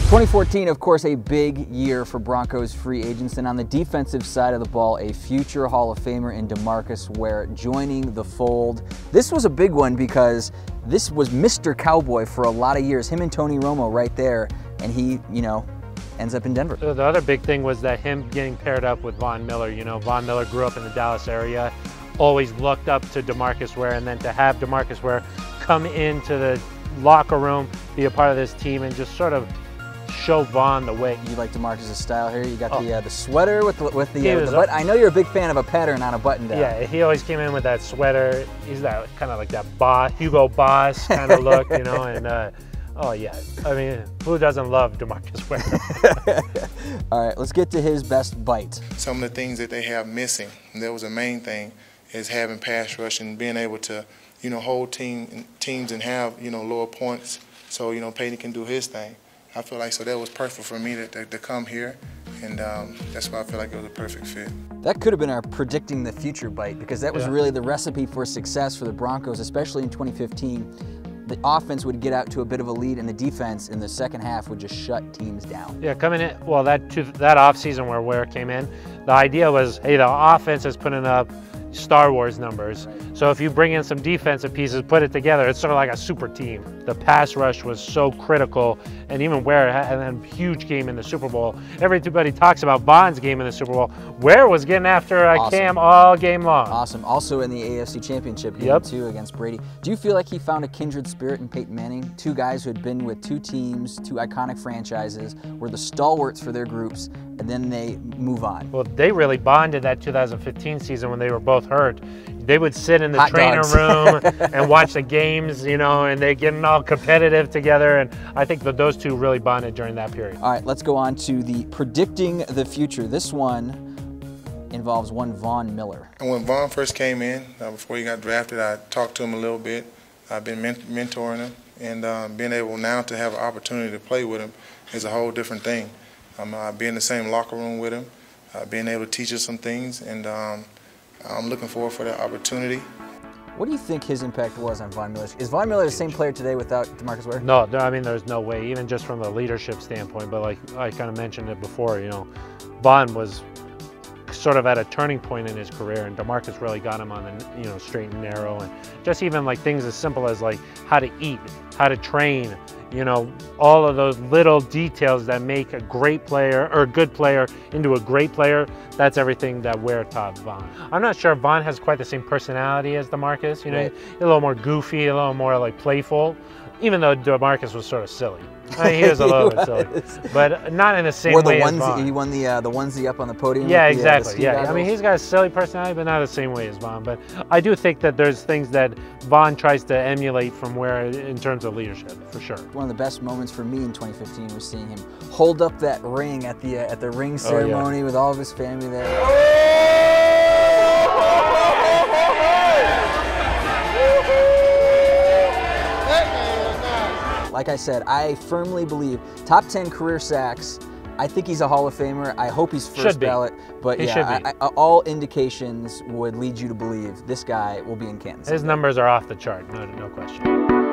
2014, of course, a big year for Broncos free agents, and on the defensive side of the ball, a future Hall of Famer in DeMarcus Ware joining the fold. This was a big one because this was Mr. Cowboy for a lot of years, him and Tony Romo right there, and he, ends up in Denver. The other big thing was that him getting paired up with Von Miller. Von Miller grew up in the Dallas area, always looked up to DeMarcus Ware, and then to have DeMarcus Ware come into the locker room, be a part of this team, and just sort of show Von the way. You like DeMarcus' style here? You got the sweater with the button. I know you're a big fan of a pattern on a button down. Yeah, he always came in with that sweater. He's that kind of like that boss, Hugo Boss kind of look, and oh yeah. I mean, who doesn't love DeMarcus Ware? All right, let's get to his best bite. Some of the things that they have missing, and that was the main thing, is having pass rush and being able to, hold teams and have, lower points. So, Peyton can do his thing. I feel like that was perfect for me to come here, and that's why I feel like it was a perfect fit. That could have been our predicting the future bite, because that was really the recipe for success for the Broncos, especially in 2015. The offense would get out to a bit of a lead, and the defense in the second half would just shut teams down. Yeah, coming in, well, that offseason where Ware came in, the idea was, hey, the offense is putting up Star Wars numbers. So if you bring in some defensive pieces, put it together, it's sort of like a super team. The pass rush was so critical, and even Ware had a huge game in the Super Bowl. Everybody talks about Von's game in the Super Bowl. Ware was getting after Cam all game long. Awesome. Also in the AFC Championship game too against Brady. Do you feel like he found a kindred spirit in Peyton Manning? Two guys who had been with two teams, two iconic franchises, were the stalwarts for their groups, and then they move on. Well, they really bonded that 2015 season when they were both hurt. They would sit in the trainer room and watch the games, and they're getting all competitive together, and I think that those two really bonded during that period. All right, let's go on to the predicting the future. This one involves one Von Miller. And when Von first came in, before he got drafted, I talked to him a little bit. I've been mentoring him, and being able now to have an opportunity to play with him is a whole different thing. I've been in the same locker room with him, being able to teach us some things, and I'm looking forward for that opportunity. What do you think his impact was on Von Miller? Is Von Miller the same player today without DeMarcus Ware? No, I mean, there's no way, even just from the leadership standpoint. But like I kind of mentioned it before, Von was sort of at a turning point in his career, and DeMarcus really got him on the straight and narrow, and just even like things as simple as like how to eat, how to train, all of those little details that make a great player or a good player into a great player. That's everything that Ware taught Von. I'm not sure if Von has quite the same personality as DeMarcus. He's a little more goofy, a little more like playful, even though DeMarcus was sort of silly. I mean, he was a little bit silly, but not in the same way as Von. He won the onesie up on the podium. Yeah, exactly. I mean, he's got a silly personality, but not the same way as Von. But I do think that there's things that Von tries to emulate from Ware in terms of leadership, for sure. One of the best moments for me in 2015 was seeing him hold up that ring at the ring ceremony with all of his family there. Like I said, I firmly believe top 10 career sacks. I think he's a Hall of Famer. I hope he's first ballot. But all indications would lead you to believe this guy will be in Kansas. His numbers are off the chart, no question.